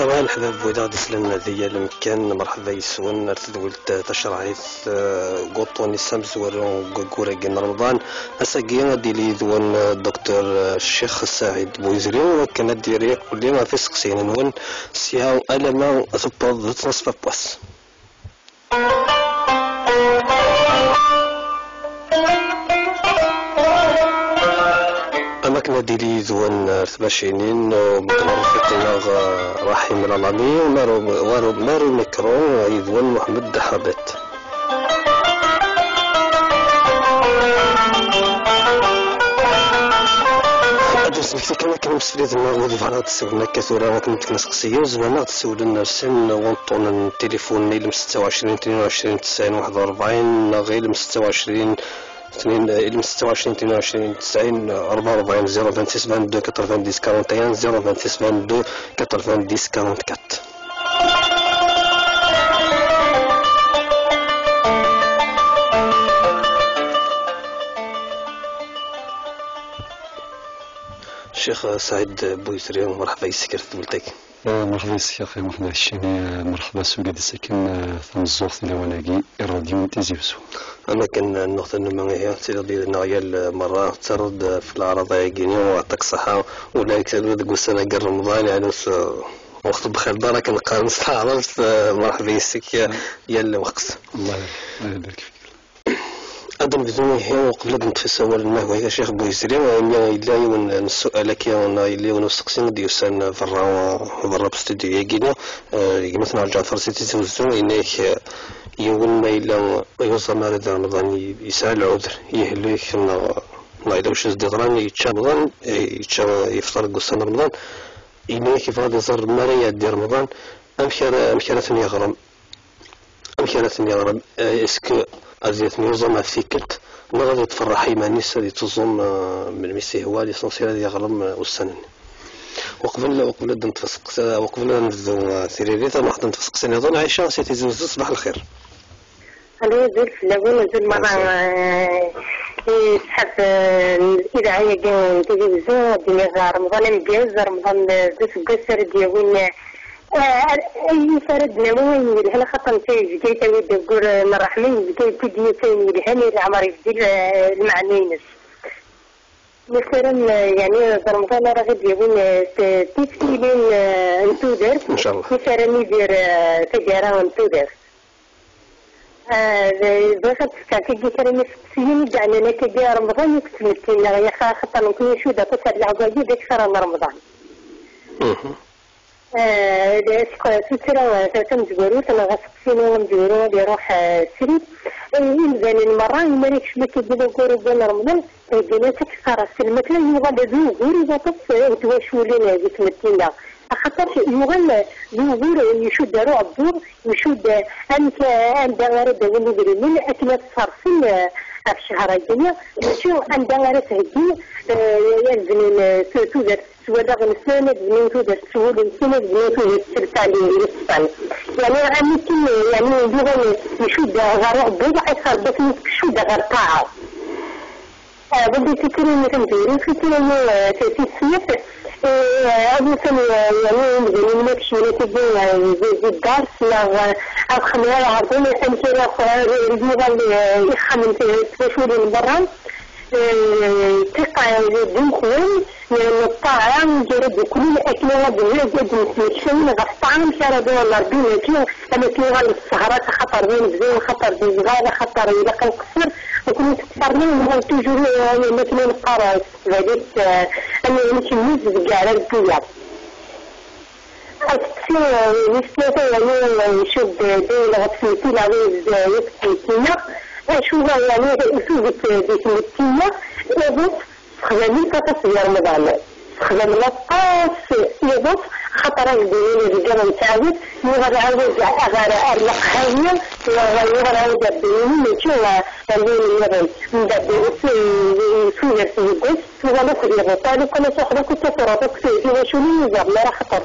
صباح الحباب بويدا غادي سلان ديال المكان مرحبا يسون ارتدولت تشرعيث قطوني سامزوارو قوراقين رمضان اساقي غادي لي دوان الدكتور الشيخ سعيد بويزري وكان ديري قولي ما في سقسين نون سياو الما ثبوض تصنص بابواس أماكن ديالي زوان ثباشينين بدنا فيقنا رحيم العالمي ومارو ميكرو يزوان محمد حابت أدرس نفسي كان مسفليت نغوضي فعلا تسولنا كثورة ولكن تكنسقسية وزمانا تسولنا رسل ونطون التليفون نيلم 26 22 90 41 غير 26 26 22 90 44 026 22 90 41 026 22 90 44 الشيخ سعيد بويسري مرحبا يسكر ثبلتك مرحبا يا اخي مرحبا الشيني مرحبا سوقي ساكن ثمزور ثلاوناكي الراديو تيزيبسو انا كان النقطه النمائيه هي تيدي نغيا مره ترد في العرض يجيني ويعطيك الصحه ولا يكتب تقول سنه قر رمضان يعني وقت بخير دارك كنقال نستعرض مرحبا يسك يا الوقت الله يبارك فيك أدم بدون هي قبل نتفس أول ما هو يا شيخ بويزري وإلا يون السؤال كي إلا يون سقسين ديوسان برا باستوديو يجينا مثلا رجع فرصتي توزو إنك يون ما إلا يوصل ما رد رمضان يسأل العذر يهلك ما إذا وش ازدغران يتشابغان يفطر قصان رمضان إنك يفضل يصير مريا دي رمضان أمشارة يغرم إسك أزيت ميوزا فيكت نغادي تفرحي مانيس اللي تظن من المسي هو ليسونسيال هذا يغرم والسنن وقبل نتفسق وقبل نبدو ثيريريتا ما حد نتفسق سنة ظن عايشة سيتي زوز صباح الخير أنا زول في الأول زول مرة سحب الإذاعية تلفزيون ديال رمضان مجاز رمضان زوج قصر ديالين أي فرد نووي يلها خطن شيء جيت أود أقول الرحمن جيت تدي كين يلهني العمر يفدي المعنينس مثلا يعني رمضان راه يقول تفصيلين انتودر إن شاء الله مثلا يدير تجارة انتودر بغيت تستعتقي كلمة تفصيلين يعني أنا كجار رمضان يكتمل يا خاطر نكون شو دا تسأل العقايد أكثر من رمضان سترة تمجبرو تنا غسقسينو مجبرو بيروح سريد يمزان المرة يماركش ما كيديرو كورو بين رمضان كيدينا تكسر السلمة يغلى ذو غوري ذاتس وتواشو لنا هذيك متينا خاطر يغلى ذو غوري يشد روع الدور يشد أنت غارد ولي بريمين أكلات صرفين في الشهر الدنيا شو عند غارد هدي يلزمين توزر سواء غنسلانة بنين توزر سهول السنة بنين توزر السلطاني الإسباني يعني عميكي يعني يغلى يشد غروع الدور حيصار بس يشد غرقاعه بدي تكرين مثل ديري تكرين تسيسيات أبو سنة يعني مدني مكشي نتجي زي الدرس لا أخميها عرضون أمثلة رجيغا يخمن تشوري البران تقع الدخول يعني الطعام جرد كل أكلها بزيادة مسلسين غطعام شاردوا الأربين كيو أنا كيوها للسهرات خطر بين بزين خطر بزغالة خطر يلقى القصر وكنت تفرمين من توجور مثل القرار هذيك أنا يمكن نزل على البيات أكثر نسلته يعني يشوف دولة غطفيتي لعويز يكتينا أشوفها يعني أسوبة ديك المتينة يضف خذاني كتصوير رمضان خذاني لطاس يضف خطر الدين الرجال متعود يغير عاود أغار أرلق هاية يغير عاود الدين يشوفها الدين يغير مدبر سوير سيدس وغلق يغطى لكل صحبة كنت ترابط في وشوني يزار لا خطر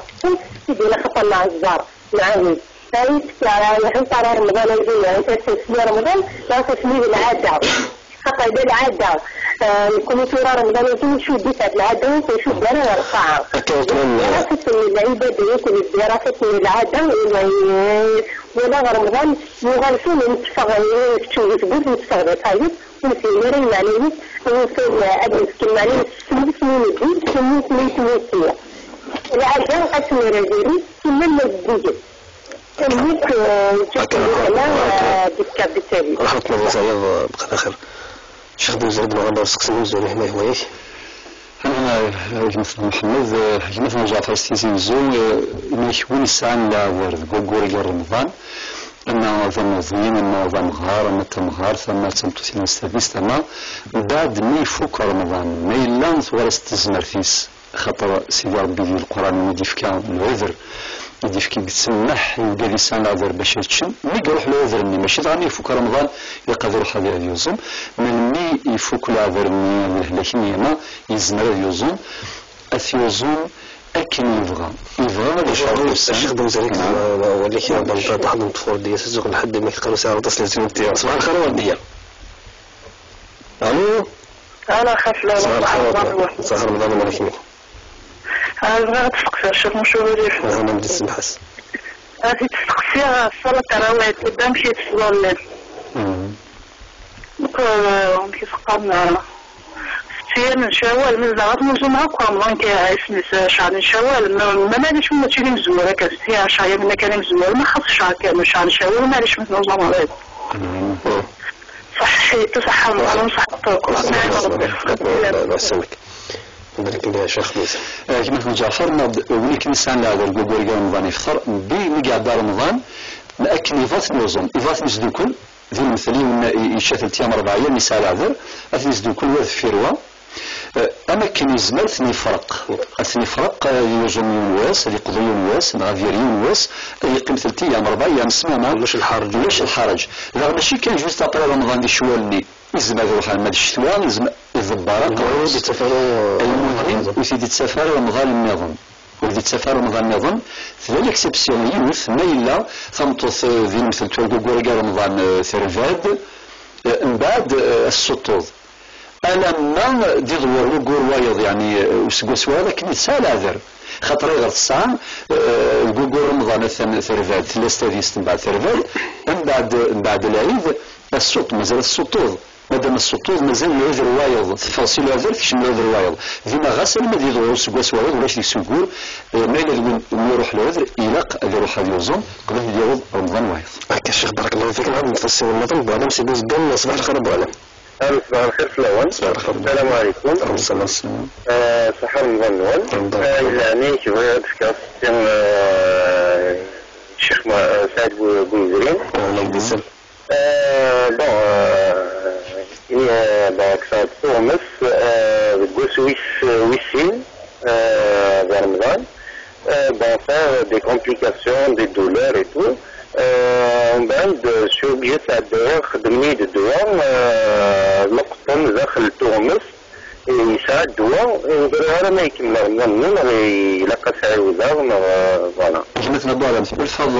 يدينا خطر مع الزار معاوي هاي يعني ترى رمضان الجاي أنت تسمي رمضان لا تسمي العادة خاطر العاده يكونوا تورا رمضان يكونوا شو ديت العاده وشو داروا ورفعها دراسه العباده يكون دراسه العاده ولا رمضان يغالطون نتفقوا يثبت نتفقوا طيب ونسير يعني ونسير ادرس كما يعني سمو دي سمو سمو العاده قسم رجلي ثم الجديد كميك على بالتالي رحمة الله تعالى بقى خير شيخ بوزير بن غندور سقسم وزول هنا هو أنا مثل محمد مثل جعفر السيسي زو يكون الساعة لا ورد قول رمضان أن ظن أن ظمغار أن تمغار ثم تمتثل السادس تما بعد ما يفك رمضان ما يلا ثوار استزمر فيس خطر سيدي ربي القرآن يديف كان العذر يديف كي تسمح يبقى لسان العذر باش يتشم مي يروح العذر مني ماشي غادي يفك رمضان يقدر يروح هذا يوزن من مي يفك العذر مني لكن ما يزمر يوزن أثيوزن أكن يبغى الشيخ بوزير ولكن بنطلع واحد الطفول ديال سوق لحد ما يقرا ساعه تصل للتلفزيون صباح الخير والديا الو انا خاف لا صباح رمضان الله يحميك بغيت تسقسي الشيخ مشوري انا بديت السمحس غادي تسقسي الصلاه التراويح قدام شي تصلوا الليل كيسقام ستين شوال من زعات مزومها كرمضان كيعيسني شهر شوال ما ماليش من تشري مزوره كستيا شهر من كان مزور ما خاص شهر كامل شهر شوال ماليش من نظام هذا صحيت صح الله صحتك الله يسلمك بارك الله يا شيخ بوزير كما في جعفر وليك الانسان لا يقول قول رمضان يفطر بي قاعد رمضان لكن يفات نوزن يفات نزدوكل ذي المثلي يشاف تيام 4 ايام نساء العذر اثني زدوكل وذ فيروا اما كان يزمر ثني فرق يوزن يونواس يقضي يونواس غافير يونواس يقيم 3 ايام 4 ايام سمامه واش الحرج لا ماشي كان جوست ابري رمضان دي شوالني يزمر يروح على الشتوى يزمر الضبارة المهم وسيدي تسافر رمضان النظام ولدي تسافر رمضان النظام ذلك اكسبسيون يوث ما إلا ثمطث ذي مثل تولقوا رمضان ثرفاد من بعد السطوض أنا ما دي ضوار وقور وايض يعني وسقوس لكن يتسال عذر خاطر غير الساعة القور رمضان ثرفاد 3 ديست من بعد ثرفاد من بعد العيد السط مازال السطوض مادام السطوض مازال العذر وايض تفاصيل العذر تكشم العذر وايض فيما غسل ما يدور سقواس وايض ولاش يسقور ما يلزم يروح العذر يلاق يروح هذا يوزن قبل يدير رمضان وايض. هكا الشيخ بارك الله فيك نعاود نفسر النظام بوعلم سيدي زدان صباح الخير بوعلم. صباح الخير في الأول. السلام عليكم. السلام. صحة رمضان الأول. يعني كيف تفكر الشيخ سعد بوزيرين. الله يجزاه. Il y a Tormes, Wissine, vers Ramadan, faire des complications, des douleurs et tout. On bande sur بيت دمني الدواء نقطن داخل تورمس يساعد الدواء وغير ما يكمل رمضان يلقى سعي وزار فوالا. مثل بوالا الفض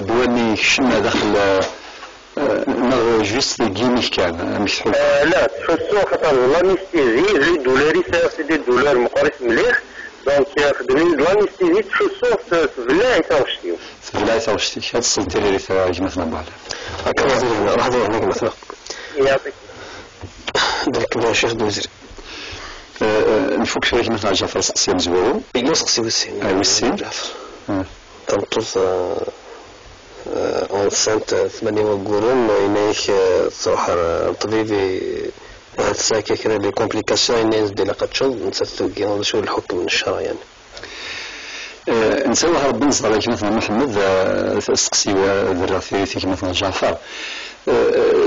دواني شمه داخل جوست جيميش كان مش حب لا تحسو خاطر لانستيزي لي دولاري سي دي دولار مقارس مليح دونك خدمين لانستيزي تحسو في بلاي تاوشتيو في بلاي تاوشتي هاد السلطه اللي ثواج مثلا بعد هكا وزير راح ندير هناك مثلا يعطيك درك يا شيخ بوزير نفوك شويه مثلا جعفر سقسي مزورو يسقسي وسين جعفر تنطز انسانت 8 قرون إنك صراحة طبيبي هاد الساكة كده لي كومبليكاسيون الناس دي لقد شو نسيت هذا شو الحكم من الشرع يعني نسوي ربي نصدر مثلا محمد سقسي ذراثيتي مثلا جعفر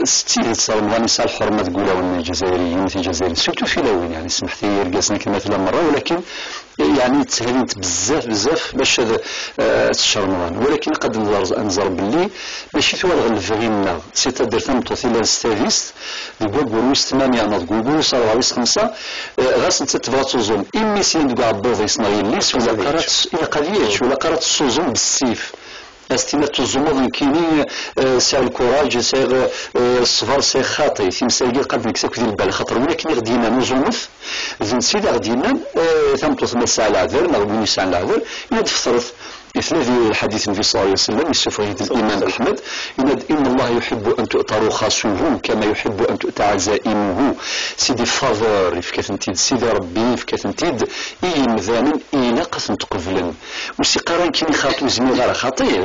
ستيل صار رمضان يسال حرمه تقولها وان الجزائريين في الجزائر سيرتو في لون يعني سمحتي رقصنا كما مثلا مره ولكن يعني تسهلت بزاف باش تشهر رمضان ولكن قد نظر باللي ماشي ثوال غنفغينا سيتادير ثمطوثيلا ستافيست الكوكور ويس 8 نضكوكور صار ويس 5 غاس تتبغى توزن إمي سين كاع بوض يصنعي ليس ولا قرات الى قضيه ولا قرات السوزون بالسيف استينا تزمض كيني ساع الكوراج ساع الصفر ساع خاطي في مساجي قد نكسك ديال البال خاطر ولكن غدينا نزومف زين سيدي غدينا ثمتوث مساع العذر نغبوني ساع العذر يد فطرت مثل الحديث النبي صلى الله عليه وسلم يصفه الإمام أحمد إن الله يحب أن تؤتى رخصه كما يحب أن تؤتى عزائمه سيدي فافور فكاثنتيد سيدي ربي فكاثنتيد مذانا قث تقبلا وسيقارن كيني خاطو زميل غير خاطي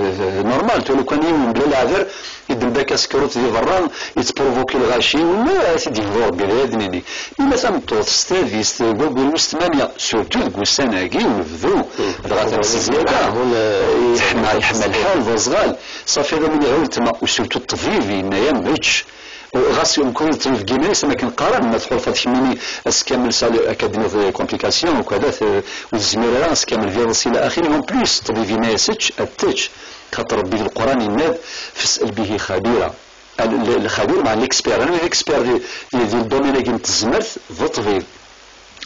نورمال تولو كان يوم بلا العذر يدن باكا سكروت دي بران يتبروفوكي الغاشي ولا سيدي يدور بلا دنيني إلا ثمتوث ستافيس قول مستمانية سورتو قول سناكي ونفذو هذا زيادة يحمل الحال ذا صغال صافي هذا من يعول تما وسورتو الطفيفي نايا مبيتش غاس يمكن الطفيف كيما ما كنقارن مدخول فهاد كيميني اسكامل سال اكاديمي كومبليكاسيون وكذا والزميره اسكامل فيروس الى اخره اون بليس الطبيب ما يسدش التاتش خاطر ربي القران يناد فاسال به خبيرا الخبير مع الاكسبير انا الاكسبير ديال الدومين كي تزمرت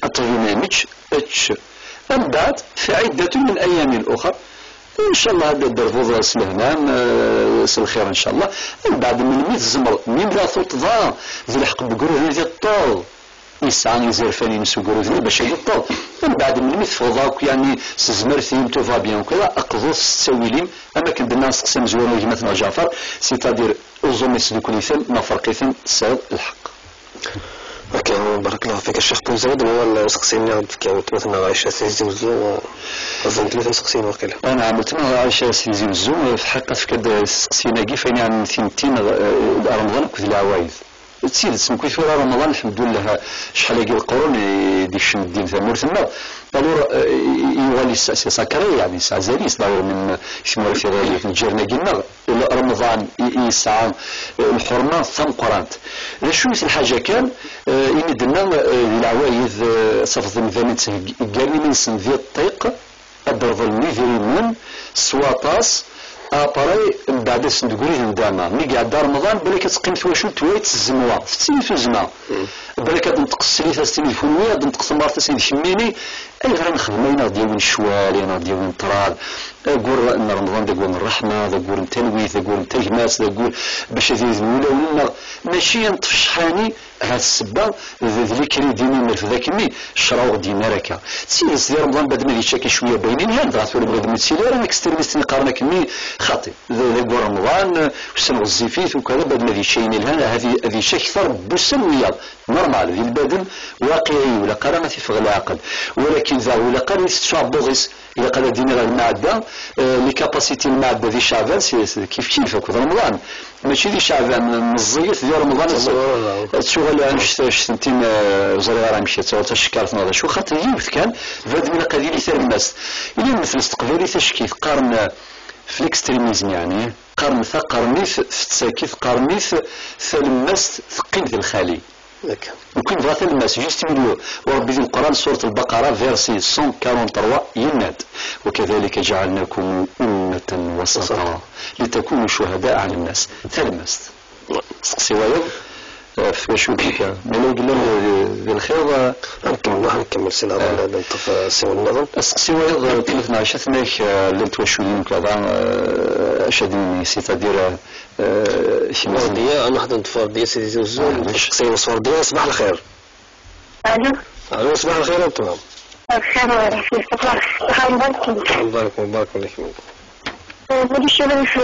الطبيب ما يمتش اتش من بعد في عده من ايام اخرى ان شاء الله هذا الدرفوز سلهنان الخير ان شاء الله من بعد من 100 زمر من لا تطضى ذي الحق بقروه ديال الطول يسعى يزير فاني نسو قروه باش يطول من بعد من 100 فوضاك يعني سزمرتيم تو فا بيان وكذا اقضوا السويلين اما كنت الناس قسم زوين وجماعه جعفر سيتادير اوزوميس دوك ليثم ما فرقيثم السبب الحق. اوكي بارك الله فيك الشيخ بوزيد هو سقسيني غتكاوت مثلا عايشه سيدي وزو اظن ثلاثه مسقسين وقيله انا عملت انا عايشه سيدي وزو في حقيقه فكاد سقسينا كي فين يعني ثنتين رمضان كنت العوايد تسيد سمكو في رمضان الحمد لله شحال كي القرون ديش الدين ثمور ثم الور يولي سكري يعني سازاليس داير من اسمه في غالي في الجيرنا قلنا رمضان يسعى الحرمه ثم قرانت شو مثل الحاجه كان يمدنا العوايد صفد الميزانيه قال لي من سن ذي الطيق الضرب الميفيريمون سواطاس اباري بعد سندقولي نداما مي قاعد رمضان بلا كتقيم فواشو تويت الزموا في الزما بلا كتنطق السليفه سيدي فنويه تنطق ثمرت سيدي شميني اي غير نخدمينا ديال الشوال ديال الطراد قول ان رمضان دا قول الرحمه دا قول التلويث دا قول التجماس دا قول باش يزيد الاولى ولا ماشي نطفشحاني هاد السبه ذكري ديني من ذاكني الشراوغ دينارك سي رمضان بعد ما يتشاكي شويه بينين هاد غاتولي بغيت نتسير انا اكستريميستني قارنكني خاطي ذا رمضان والسنه والزيفيت وكذا بعد ما يشيني لها هذه شي اكثر بالسنويه نورمال في البدن واقعي ولا قرانه في العقل ولكن ذا ولا قرن تشعب بوغيس إذا قال دينا المعدة لي كاباسيتي المعدة ذي شعبان كيف في رمضان ماشي ذي شعبان مزيت ذي رمضان تشغل عن شتنتين زريرة مشيت سواء تشكرت هذا شو خاطر يوث كان فهاد من قدير يثير الناس إلى مثل استقبالي تشكيث قرن في الاكستريميزم يعني قرن ثقرنيث في تساكيث قرنيث ثلمست ثقيل الخالي ممكن بغات الماس جيست مليو وربي في القرآن سورة البقرة فيرسي 143 يناد وكذلك جعلناكم أمة وسطا لتكونوا شهداء على الناس ثلمست سقسي وايض في شو كيكا ملو قلنا بالخير نكمل سنة نطف سوى النظام سقسي وايض تلفنا عشتناك اللي توشولين كذا أشدني سيتادير فردية أنا حدا فردية سيدي زوزو سيدي فردية صباح الخير ألو صباح الخير أنتم الخير مبارك مبارك عليك بدي شغل في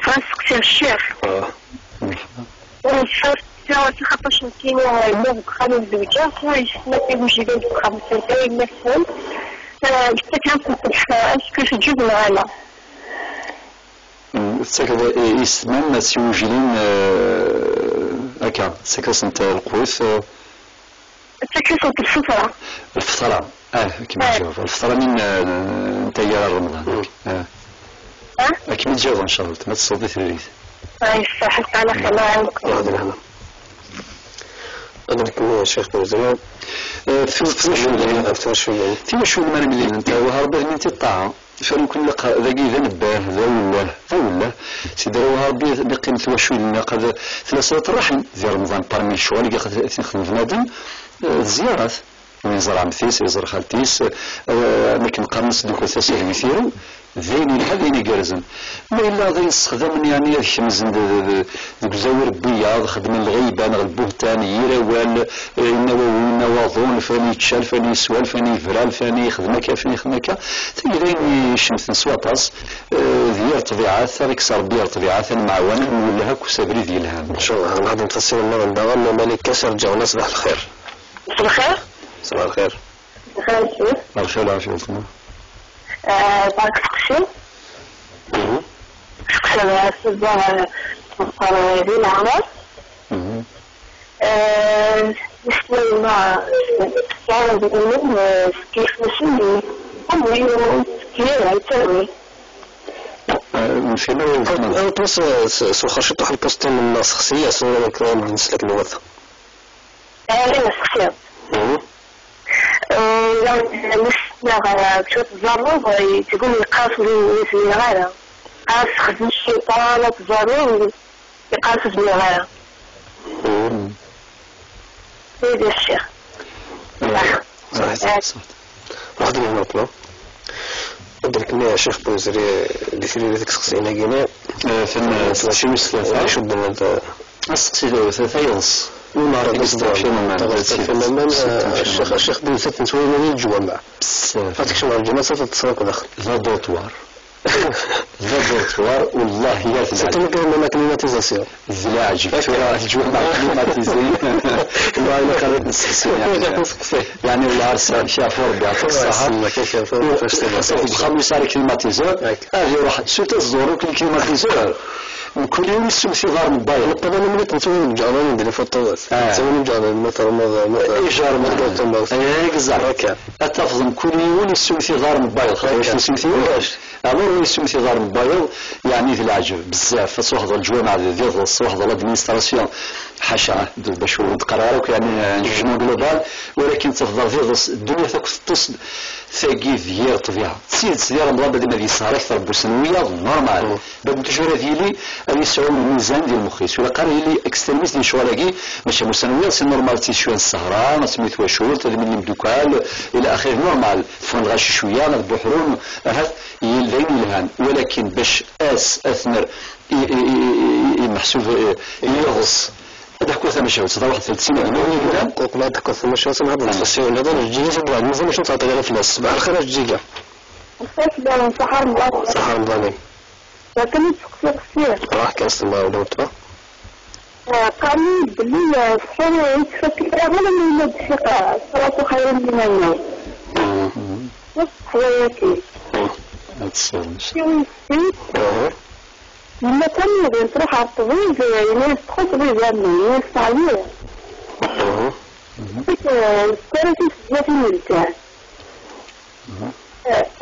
فرنسا الشيخ خاطر شنتين وموك خمس زوجات ويسمى يمشي بين 5 سنين مثلا استكرمت كيف تجيب معنا تسكر اسمه سيوجلين هكا تسكر انت القوس تسكر الفطرة كيما تجاوب الفطرة من تيار رمضان كيما تجاوب ان شاء الله ما تصوتي تريد صحت على خير أنا لكم يا شيخ بوزيد في وشو المال ملي انت وهرب من الطاعة فيمكن لك ذاكي ذا نباه ذا ولا سيدي وهرب بقيمة وشو لنا قد ثلاثة الرحم في رمضان برمي الشوال اللي قد تخدم بنادم الزيارات من يزرع مثيس يزرع خالتيس لكن قرنس دوك ثلاثة مثيرو ذين هذين يجرزن ما إلا غير يستخدم يعني يخمزن ذوك زاور بياض خدم الغيبة البهتان يروال النواظون فاني تشال فاني سوال فاني فرال فاني خدمك فاني خدمك ثاني يشمث نسواطاس ذي طبيعات يكسر بيا طبيعات معوانا ولا هاك وسابري ذي الهام ان شاء الله نهضم تفسير النظام دغا مالك كسر رجعونا صباح الخير. صباح الخير. صباح الخير. بخير. الخير عافيتنا. بارك الشيء. شكرا استاذ مصطفى العمر. نحن مع يعني بنقول كيف نسوي هم كثير هيتسوي أنا بس سوخرشت واحد البوست من شخصية سوى كمان نسلك الوث. أنا شخصية. يعني نسمع بشوط الزرور تقول لي قاسوا لي في الغاية. قاس خدم الشيطان تزارون يقاسوا في الغاية. هذا الشيخ. صحيح. واحد من النقطة. أدرك يا شيخ بوزري لثري ذيك شخصية جينا فن شو مثل شو بدنا هذا أسقسي ثلاثة ينص ما رأيك فنان الشيخ بن ست نسوي من الجوامع فاتك شو الجماعة ستتصرف داخل لا دوتوار لا دوتوار والله يا ستم كلمة كلماتيزاسيون الزلاج فيها الجوامع كلماتيزي والله ما كانت نسقسي يعني والله أرسل شافور بيعطيك الصحة بخمس على كلماتيزور هذه راح سوت الزور كل كلماتيزور كل يوم السمسي غار موبايل طبعا أنا مليت نسوي الجعلان ندير فطوات نسوي الجعلان مثلا إيجار مثلا أتفضل كل يوم السمسي غار موبايل خلاص السمسي واش أمر السمسي غار موبايل يعني في العجب بزاف فصوح الجوامع ديال الصوح الادمينستراسيون حاشا باش نتقرارك يعني نجمو جلوبال ولكن تفضل في الدنيا تكتص ثقيف ديال طبيعة سيد ديال رمضان بدا ما يسهر أكثر بسنوية نورمال بدا تجرى ديالي أن يسعوا الميزان ديال المخيس ولا قال لي اكستريميست ديال شوالاكي ماشي مسنوية سي نورمال تيشوان السهرة ما سميت واشول تلمين المدوكال إلى آخره نورمال فون غاشي شوية نذبحرون هذا يلين الهان ولكن باش أثمر محسوب يغص هذا ثم شو صدق واحد 30 عام ولا هذا ثم شو اسمه هذا الفسيون هذا الجيجا بعد مازال شو تعطي لنا فلوس صباح الخير الجيجا سحر رمضان سحر رمضان لكن شخصية راح كنستمع ولا متبع قالوا بلي السحر يتفكر أغلى من الدقيقة صلاة خير من النوم بس حياتي لما كان يبين تروح على الطبيب الناس تخص بيه الناس تعليه الكارثة بزاف الملكة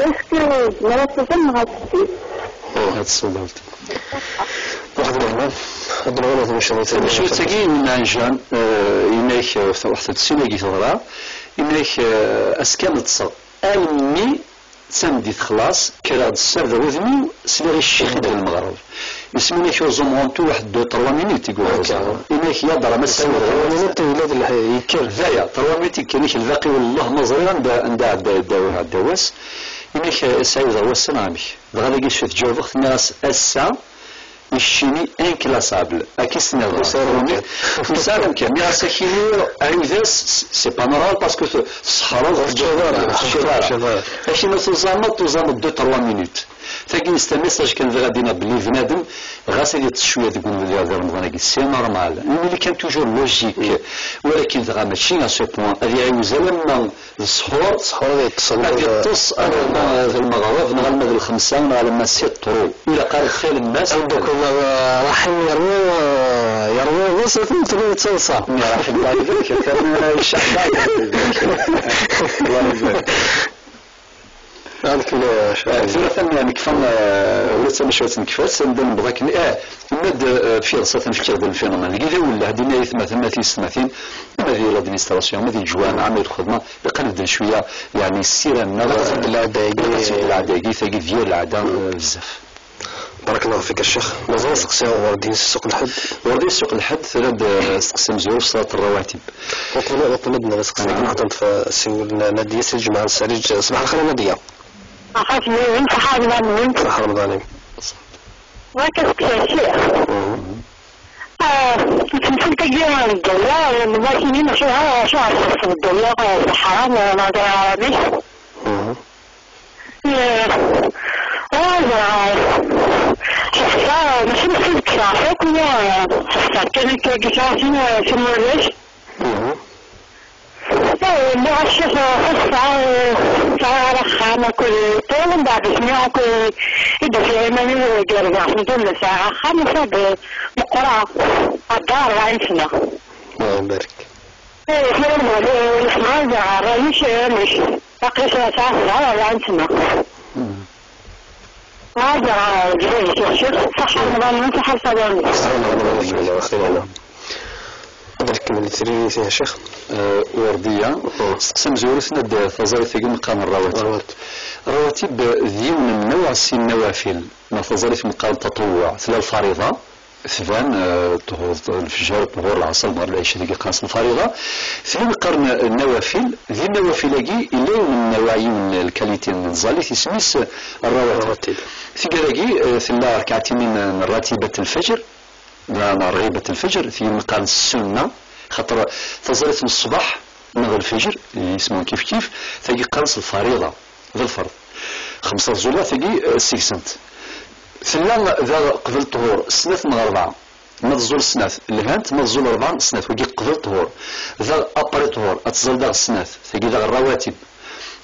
اسكو مرات تظن هاد الشيء هاد الصدمات واحد الأعمال الدرجة المشروعية شو تجي من عنجان إنك واحد السنة ثورة إنك أسكان تصل ألمي سمدي خلاص كراد السرد وذني سلغي الشيخ ديال المغرب يسموني شو زومونتو واحد 2-3 مينوت يقول إنك يضرب مسوي ولاد اللي يكر ذايا 3 مينوت كانيش الباقي والله مزرير عند الدواس إنك سعيد الوسن عامي غادي يجي شفت جواب وقت الناس الساعة الشيني انكلاسابل اكيسنا مثلا كان يا سكينو ايزاس سي با نورمال باسكو الصحراء الشوارع ماشي نتزامط 2-3 مينوت تاكي نستميساج كان غادينا بلي بنادم غاسل شويه تقول لي هذا رمضان سي نورمال اللي كان توجور لوجيك ولكن غا ماشي ا سو بوين هذه عاوزه لما السحور يتصل يتص انا في المغرب نغلب الخمسه لما سيطروا الى قال خير الناس عندكم راح يروي بس ثم يتصل يا رحم الله يبارك كان الشعب الله يبارك عندك لا ثلاثة يعني كفن ولسه مش واسم كفاس ندم بغاك مد في رصة نفكر ذا الفينومين كذا ولا هدينا مثلا ثلاثين ما في لادمينستراسيون ما في الجوامع ما الخدمة بقى شوية يعني السيرة النظر العداقي ثقي ديال العدا بزاف. بارك الله فيك الشيخ مازال سقسي وردين السوق الحد وردين السوق الحد ثلاث سقسي مزيور صلاة الرواتب وطلبنا سقسي نحطم في سيول نادية الجماعة السريج صباح الخير نادية أخاف من صحة رمضان صحة رمضان وكذا شيء تمثل تجيء الدولة والمواطنين شو عرفوا الدولة الحرام ما عربي حسا ماشي مثل كرافيك ولا حسا كانت كرافينا في النرويج اللي الشيخ حسا على خامة كل طول من بعد سماع كل يبدأ في عماني ويقرب عشان دول ساعة خامسة بقرعة الدار 40 سنة الله يبارك في الموضوع الإسماعيل الرئيس مش باقي ساعة 40 سنة هذا جميل يا شيخ صح رمضان من صح الصباح درك من التري يا شيخ وردية استقسم زورثنا فزارة ثقيل مقام الرواتب ذي من نوع سي النوافل ما فزارة مقام التطوع ثلاث الفريضة ثبان طهور الفجر طهور العصر مغرب العشاء اللي قاس الفريضة في مقارن النوافل ذي النوافل اللي من نوعي من الكاليتي النزالي تسميس الرواتب في كذاكي ثلا ركعتين من راتبة الفجر رغيبة الفجر في مقارن السنة خاطر فزارة الصباح من الفجر يسمون كيف ثقي قرص الفريضة ذا الفرض 5 زولا ثقي 6 ثلا ذا قبل الطهور سنة من 4 متزول السنة الهانت متزول 4 سنة وقي قبل الطهور ذا أبري طهور أتزل ذا السنة ثقي ذا الرواتب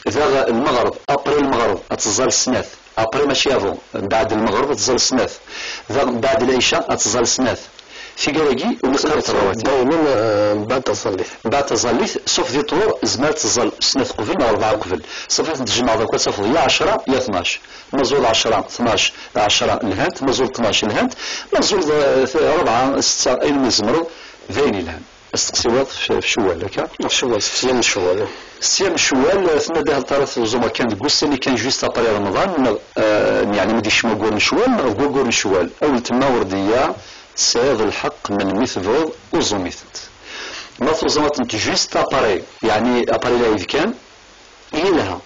ذا المغرب أبري المغرب أتزل السنة أبري ماشي أفو بعد المغرب أتزل السنة ذا بعد العشاء أتزل السنة في كراكي ونقرأ الرواتب دائما بعد تظليث سوف ذي طور زمان تظل سنة قبل 4 قبل صفات تجمع ذاك صفو يا 10 يا 12 مزول 10 12 10 الهانت مزول 12 الهانت مزول 4 6 أين مزمر ذين الهانت استقصيوات في شوال هكا شوال سيام الشوال سيام الشوال ثم ده الطرف زوما كان قصة اللي كان جوست أبري رمضان يعني ما ديش ما قول شوال قول شوال أول تما وردية سيد الحق من مثل وزميثت ما توزمت انت جوست اباري يعني اباري لا كان لها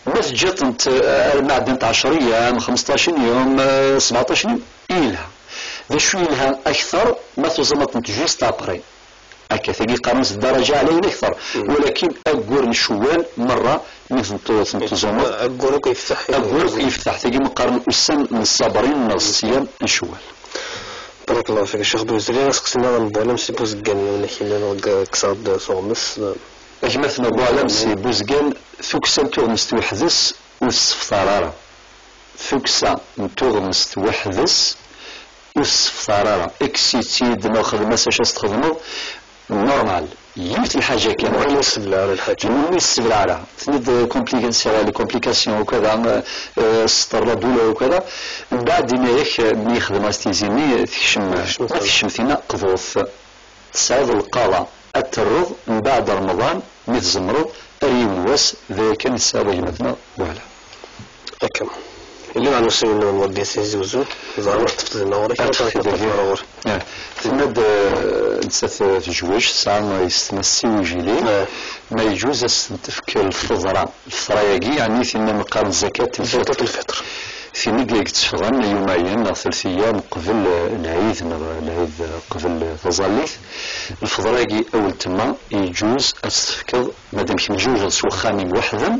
ما جات انت المعدن 10 ايام 15 يوم 17 يوم لها ذا شو لها اكثر ما توزمت انت جوست اباري هكا ثقي قاموس الدرجة عليه أكثر ولكن أقول الشوال مرة مثل تزومت أقول يفتح ثقي مقارنة السن من الصابرين من الصيام الشوال بارك الله فيك الشيخ بوزري نسقسينا غنبوالم سي بوزكان ولكن كصاد صومس مثلا بوالم سي بوزكان ثوكسا تغمس توحدث والصفطرارة ثوكسا تغمس توحدث والصفطرارة اكسيتيد ناخذ مساج استخدمه نورمال يمت الحاجة كان وين يسبل على الحاجة وين يسبل على تند كومبليكاسيون وكذا ستر دولة وكذا بعد ما يخدم استيزيني تشم فينا قضوث تساعد القاضي الترض من بعد رمضان مثل زمرض أريم وس ذا كان يساعد جمتنا وهلا أكم اللي ما نوصل إنه نودي سيزي وزود زعما تفتح النوري تمد نسات في جوج ساعة ما يستمسي ويجيلي ما يجوز استنتفك الفطرة يجي يعني في مقام زكاة الفطر في نقلق تشغل يومين أو 3 أيام قبل العيد قبل تظليث الفطرة يجي أول تما يجوز استفكر مادام كي مجوز سو خامي وحدا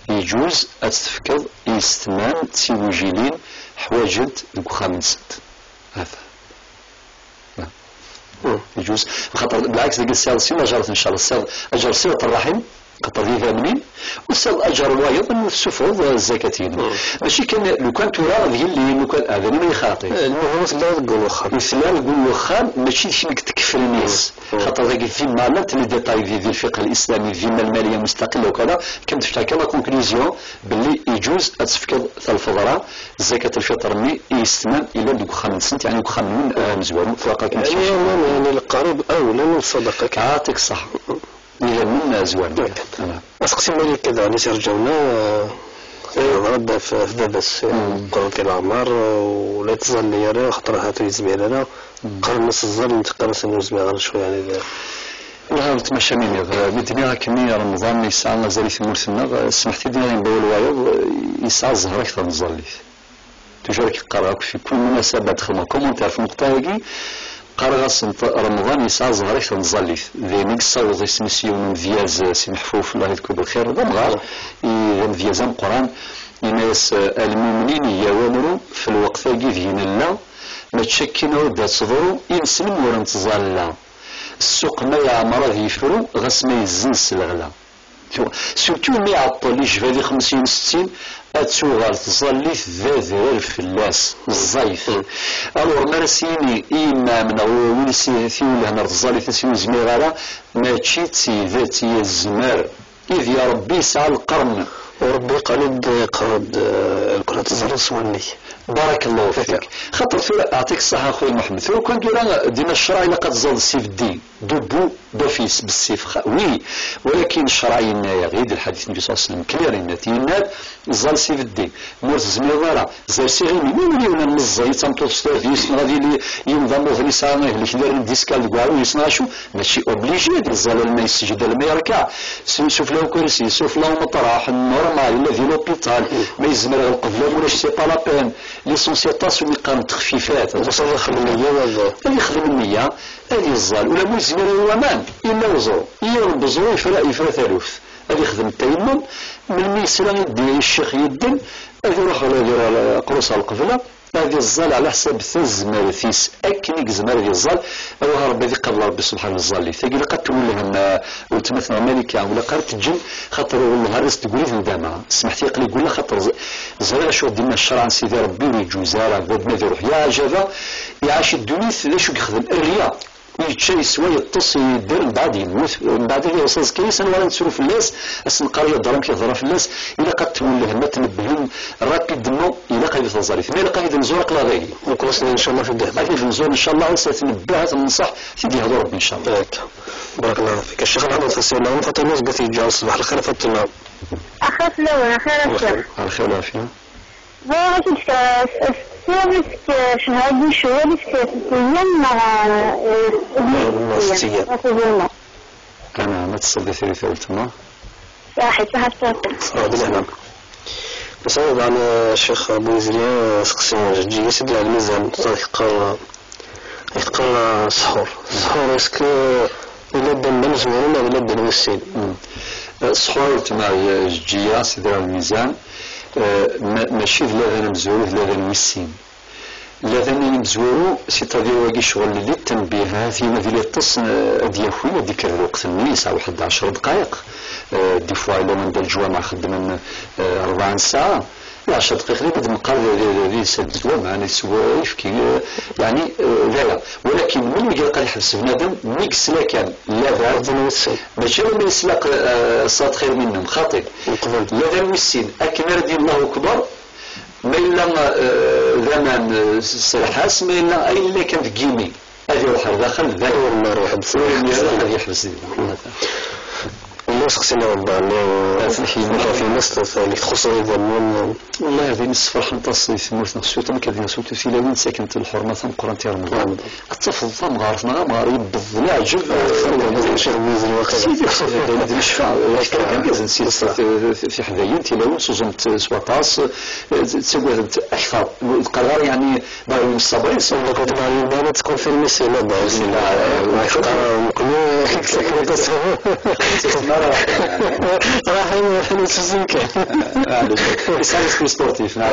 يجوز استفكر يستمان تسيوجيلين حواجد خامس هذا يجوز خاطر بالعكس ديك السير سيما جرت ان شاء الله اجر صله الرحم خاطر فيه منين والسير اجر وايض من السفر الزكاتين ماشي كان لو كان ترى ذي اللي لو كان هذا ما يخاطي المهم لا نقول وخام لا نقول وخام ماشي فيك تكفل الناس خاطر ذاك في مالات لي ديتاي في الفقه الاسلامي في الماليه مستقله وكذا كنت تفتح لا كونكلوزيون باللي يجوز تفكر الفضراء زكاه الفطر مي يستمر الى دوك 5 سنت يعني دوك 5 مزوار فوق كنت يعني القريب اولى من الصدقه كعاتك صح إلى من زوال أسقسم لي كذا على سرجونا رد في دابس قرن العمار ولا تظل لي خطر هاتو يزمي لنا قرن نص الظل نتقرص نوزمي غير شويه يعني والله تمشى مني مدني راكني رمضان يسعى مازال ثمورتنا سمحتي دينا نبوي الوايض يسعى الزهر أكثر من الزليت تجارك قراك في كل مناسبة دخلنا كومنتار في النقطة هذه قرغص رمضان يسعى الزهر أكثر من الزليت ذي نقصر ذي سمسيون فياز سي محفوف الله يذكر بالخير ذا مغار فيازان القرآن الناس المؤمنين يوامروا في الوقت ذين الله ما تشكينا ودا تصدروا ينسلم ولا نتظلى السوق ما يعمر ذي يفرو غس ما يزنس الغلا سورتو ما يعطل يجفالي 50 60 اتسوغال تظليث ذا الفلاس الزايف الور مرسيني اما من ولسي ثيول هنا تظليث سيو زميغالا ما تشيتي ذاتي الزمار اذ يا ربي سعى القرن وربي قالد الكرة الزهر سواني بارك الله فيك خاطر اعطيك الصحه اخويا محمد ثم كان دينا الشرع الا قد زاد السيف الدين دوبو دوفيس بالسيف وي ولكن الشرعي غير الحديث النبي صلى الله عليه وسلم كلير نتينا زال سيف الدين مورت زميرة زال سيغي من يونا مزاي تنطو ستافيس غادي ينظموا غير ساعه اللي كدير ديسكال كواعو يصنع شو ماشي اوبليجي ديال زال ما يسجد ما يركع شوف له كرسي شوف له مطرح نورمال الذي لوبيتال ما يزمر القبله ولا شي طلبان ليسونسيطاسيون اللي قام تخفيفات وصل يخدم النية اللي يخدم النية هذه الزال ولا مو يزمر الومان إلا وزرو ينبزرو يفرا ثالوث هذا يخدم التيمم من ميسرا يدي الشيخ يدن هذا يروح على قروص القبلة هذه الزال على حساب ثزمر ثيس أكنيك زمر هذه الزال أروها ربي ذي قبل ربي سبحانه الزال ثقيل قد تقول لهم وتمثل أمريكا ولا قرأت الجن خاطر والله هرس تقولي ندامة سمحتي يقول يقول خاطر زرع شو دينا الشرع سيدي ربي ويجوزارا قد ما يروح يا عجبا يعيش الدنيا ليش يخدم الرياء يتشري سوا يتصل يدير من بعد يموت من بعد يوصل كيسا ولا نسولو في الناس اسم القريه الضرام كيهضر في الناس الا قد تولي لهم ما تنبههم رابيد دمو الا قايد الظريف ما الا قايد نزورق لا غيري وكلاسنا ان شاء الله في الذهب قايد نزور ان شاء الله سنتنبه تنصح سيدي يهضر ربي ان شاء الله بارك الله فيك الشيخ محمد خسينا لهم فاطمه الناس قالت يجي الصباح الخير فاطمه اخاف لو خير الشيخ على خير والعافيه سوالك شهادي شوالك ستيان أنا ما تصدي ثلاثة قلتما واحد شهادة نعم بس أنا طبعا الشيخ أبو زريان سقسينا جدي يسد على الميزان يقال سحور اسك يلد المنزورين أو يلد الوسيل السحور تمع جدية سيد على الميزان ماشي لا مزورو لا نوسين لا نمزورو سيتادير واقي شغل اللي التنبيه في مدينة التص ديالكوي ديك الوقت النساء واحد 10 دقائق دي فوا إلا من الجوامع خدمنا 40 ساعة 10 دقائق اللي بد نقال اللي سدوا معنا سوايف كي يعني لا ولكن من اللي قال يحبس بنادم ميكس لا كان لا بعد ماشي من يسلق الصاد خير منهم خاطئ لا نوسين أكمل ديال الله أكبر ما إلا زمان سلحاس ما إلا أي اللي كان في كيمي هذه روح داخل ذاك والله روح هذا يحبس الناس خصنا ربنا في مصر اللي تخص يظنون والله هذه الصفر نتص في مرثنا السوطة ما كان سوتو في لوين ساكنت الحرمة ثم قران تاع رمضان الطفل ثم غارفنا ما يبض لا عجب شيخ ميزري سيدي هذا الشفاء كان لازم نسيت في حذايا انت لو سوزمت سواطاس تسوى اكثر القرار يعني باغي الصبرين سوى كنت مع البانه تكون في المسيله بسم الله راح نسوزم كان ساينس سبورتيف نعم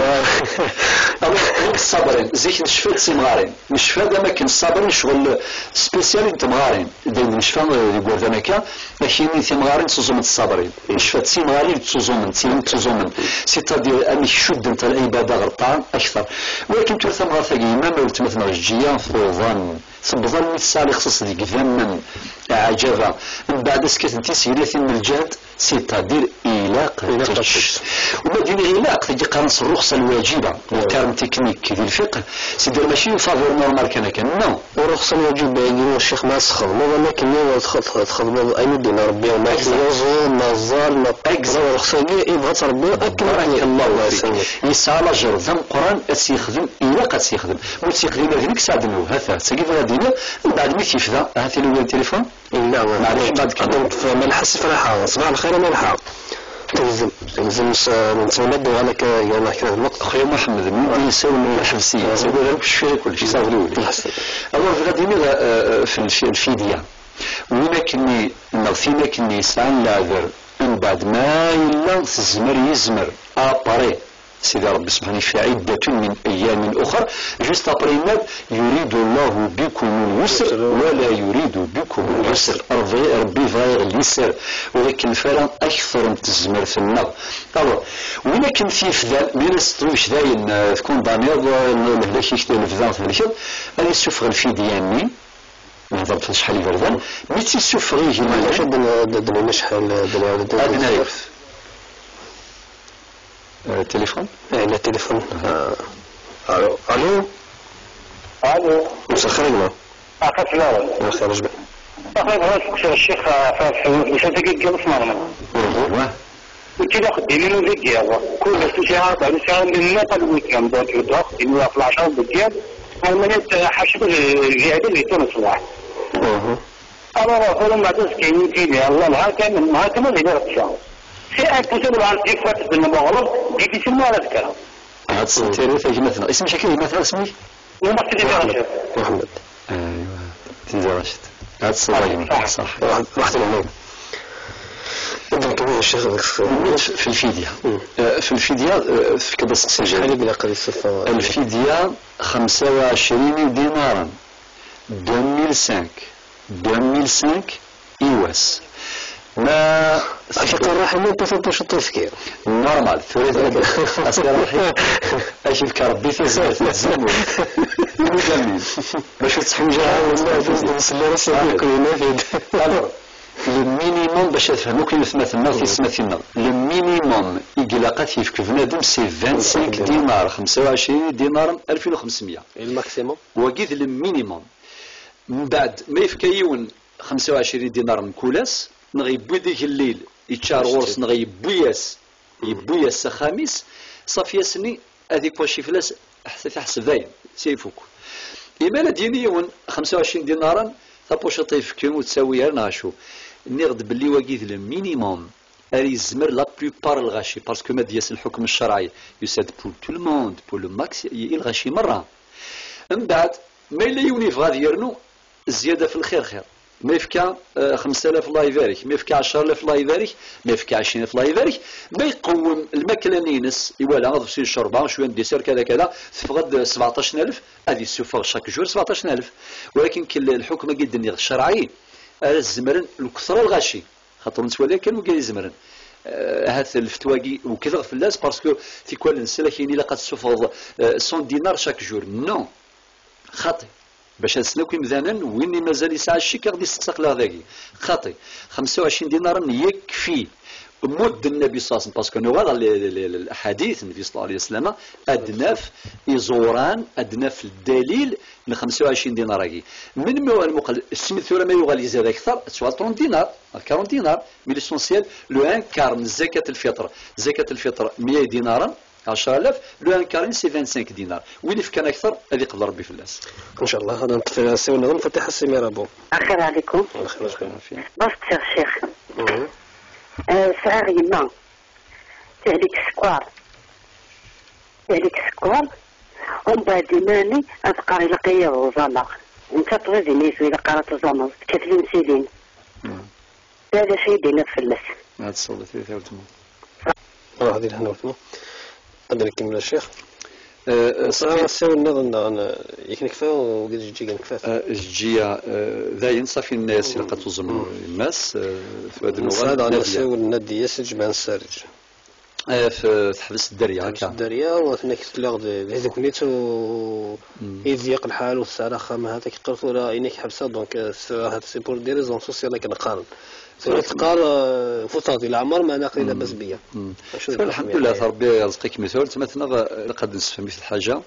الصبرين زيك نشفى تمغارين نشفى دا ما كان الصبرين شغل سبيسيال تمغارين دايما نشفى يقول ذا مكا لكن تمغارين تزوم الصبرين نشفى تمغارين تزوم سيتادير اني شد انت العباده غلطان اكثر ولكن ترثم غير ما قلت مثلا الجيه فوضان صبظن السالي خصص ديك ذمن عجبا من بعد سكت انت سيريث من الجهد سيتادير إلاق ومدينة إلاق تجي قرنص الرخصة الواجبة الكارم تكنيك في الفقه سيدير ماشي يفضل نورمال كان نو ورخصة الواجبة يقولون الشيخ ما سخض ما كان تخض أي مدينة ربي وما يوزو ما الظال ما أكزا ورخصة يبغى تربي أكبر الله يسعى لجر ذم قرآن أسيخدم إلاق أسيخدم وتيخدم هذيك سعدنو هذا تجيب هذا غادي من بعد ملي كيفدا هاتي له التليفون. لا معليش بعد ما نحس فرحة صباح الخير ملحة تلزم نتولد على يعني كذا الوقت. اخويا محمد من يساوي من الحبسيه يساوي لك شويه كلشي صافي الاولي. الوغ غادي في الفديه وين كني نغثينا كني سان لاذر من بعد ما يلا الزمر يزمر ابري سيدي ربي سبحانه في عدة من أيام أخرى جست أبريمات يريد الله بكم اليسر ولا يريد بكم العسر. ربي فايغ اليسر ولكن فعلا أكثر من تزمر في النار. ألو وين كان في فذا من استويش داين تكون ضمير لهلاك يكتب الفذا في الكتاب أنا يسوف غنفي ديالني ما ضربت شحال يبردان ميت يسوف غيجي ما شاد شحال أدنى التليفون؟ لا التليفون. الو الو مساء الخير يا اخي فلان مساء الخير اخي بغيت الشيخ مش هتجي جلس معنا قلت له خديني من الدياب كل شهر بعد شهر من الناس الويكند دوت يدخل إنه في 10 بالدياب المنيت حشد الجهاد اللي تونس واحد أنا أقول ما تسكين تيجي الله ما كان اللي درت شهر شيء تسمى عن إفراد بالمغرب دي تسمى على الكلام هاد السنتين ثاني مثلا اسم شكل مثلا اسمي ممثل راشد محمد. ايوا سيدي راشد هاد الصباح صح واحد العموم نضرب الشيخ في الفدية في الفدية في كذا سجل بلا قضية الصفة الفدية 25 دينارا 2005 إيواس ما أشكر الرحمن تصدش التفكير نورمال ثلاث أسكر الرحيم أشوف ربي في الزمن جميل باش تصحوجها والله نصلي راسي كل نافذ المينيموم باش تفهموا كي مثلنا في سماتنا المينيموم إقلاقات في بنادم سي 25 دينار 25 دينار 2500 الماكسيموم وقيت المينيموم من بعد ما يفكيون 25 دينار من كولاس نغيبو ديك الليل يتشار غورس نغيبو ياس خامس صافي ياسني هذيك واش فلاس حسب دايم سيفوك إيمان دينيون 25 دينارا طابوش طيف كيون وتساوي ناشو نغد باللي واقيت المينيموم اري الزمر لا بلوبار الغاشي باسكو ما دياس الحكم الشرعي يساد بول تو الموند بول ماكس الغاشي مره من بعد ما الا يونيف غادي يرنو الزياده في الخير خير ما يفكا 5000 الله يبارك ما يفكا 10000 الله يبارك ما يفكا 20000 الله يبارك ما يقوم الماكله نينس يوالا غادي يصير الشربه شويه ديسير كذا كذا تفقد 17000 غادي يسوفر شاك جور 17000 ولكن الحكم قد الشرعي الزمرن الكثره الغاشي خاطر نتولى كانوا قال زمرن هذا الفتواقي وكذا في الناس باسكو في كل نسله كاين الا قد تسوفر 100 دينار شاك جور نو خاطئ باش نسلوك مذانا وين مازال يسعى الشيك غادي يستقل هذاكي خاطئ 25 دينار يكفي مد النبي صلى الله عليه وسلم باسكو نوغا الاحاديث النبي صلى الله عليه وسلم ادناف يزوران ادناف الدليل من 25 دينار هاكي من المقل السميت ثورة ما يغالي يزيد اكثر سواء 30 دينار 40 دينار مي ليسونسيال لو ان كار من زكاة الفطر 100 دينارا 10000 لو ان كارين سي 25 دينار وين كان اكثر هذه يقدر ربي في الناس ان شاء الله هذا نطفي سوينا نفتح السمير ابو الخير عليكم الخير بس الشيخ صغير يما تهلك السكوار ومن بعد ماني أتقاري لقيا وزالا انت تغزيني في لقارة الزمر كتلين سيدين هذا شيء دينا في اللس هذا الصوت ثلاثة هذه الهنا وثمو قدر يكمل الشيخ صراحة الساوي النظر يكن كفاية وقد جي كفاية الجية ذاين صافي الناس اللي قد تظلموا الناس في هذا النوع هذا على الساوي النادي يسج مع السارج في حبس الدريا حبس الدريا وثنا كتلاغ هذاك نيتو يضيق الحال والساعة خامة هذاك قرطو راه إنك حبسها دونك هذا سي بور دي ريزون سوسيال كان قارن تقال فوتاطي العمر ما ناقل لاباس بيا الحمد لله ربي يرزقك مثال مثلا قد نفهم مثل حاجة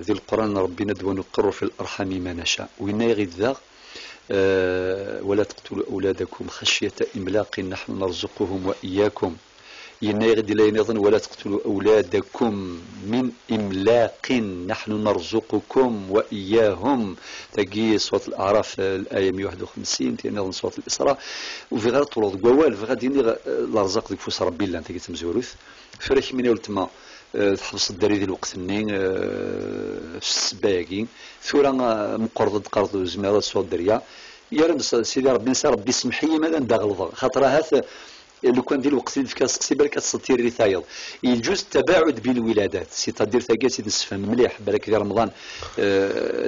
ذي القرآن ربي ندوى نقر في الأرحام ما نشاء وإن يغيد ذا ولا تقتلوا أولادكم خشية إملاق نحن نرزقهم وإياكم يناغد لا ينظن ولا تقتلوا أولادكم من إملاق نحن نرزقكم وإياهم. تجي صوت الأعراف الآية 151 تينظن صوت الإسراء وفي غير طرود قوال في غادي لارزق ديك فوس ربي الله تجي تمزوروث فريح من يولتما تحبس الدري ذي الوقت النين في السباقين ثورا مقرض قرض زميرات صوت دريا يا سيدي ربي نسى ربي سمح لي ماذا ندغلظ خاطرها لو كان ديال الوقت اللي فيك سقسي بالك تستير ريثايض يجوز التباعد بين الولادات سيتادير ثاكاسي نسفهم مليح بالك في رمضان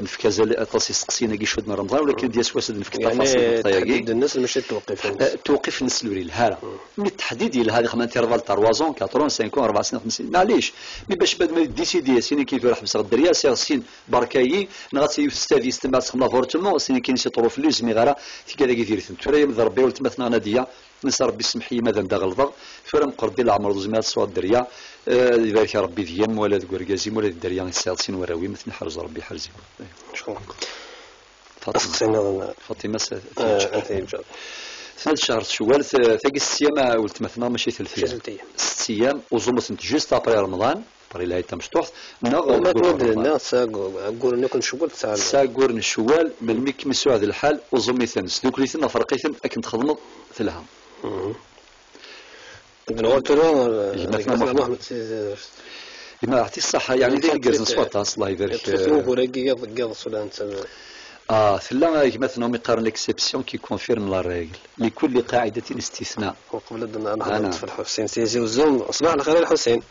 نفكاز اطاس يسقسينا كي شهود من رمضان ولكن ديال سواسد نفك تفاصيل يعني الناس ماشي توقف الناس الوريل هذا من التحديد ديال هذه خمانتي 4 سون 4 5 4 سنين 50 معليش مي باش بعد ما ديسيدي سيني كيف راح بس الدريا سين بركاي نغاتي يستاذي يستمع تخملا فورتمون سيني كاين شي طروف لي زمي غير في كذا كيدير ترى من ربي ولتمثنا ناديه نسى ربي يسمح لي ماذا ندغلظ فرا مقردي العمر زمات سوا الدريا يبارك ربي ديام ولا دكوركازيم ولا الدريا السادسين وراوي مثل حرز ربي حرزي شكرا فاطمه ثلاث شهر شوال ثاقي السيام ولتمثنا ماشي 3 ايام 6 ايام وزمت جوست ابري رمضان بري لا مشطوح ما تودنا ساقور نكون شوال ساقور نشوال من ميك مسوا هذا الحال وزمي ثنس دوك ليثنا فرقيثن اكن تخدم ثلها ابن غوتلو محمد ما عرفتي الصحة يعني ديال كرز نصوات الله يبارك تفسمو وراكي قاض سودان ثلا مثلا مقارن ليكسيبسيون كي كونفيرم لا ريغل لكل قاعدة استثناء وقبل أن في الحسين سيزي وزوم أصبح على خير الحسين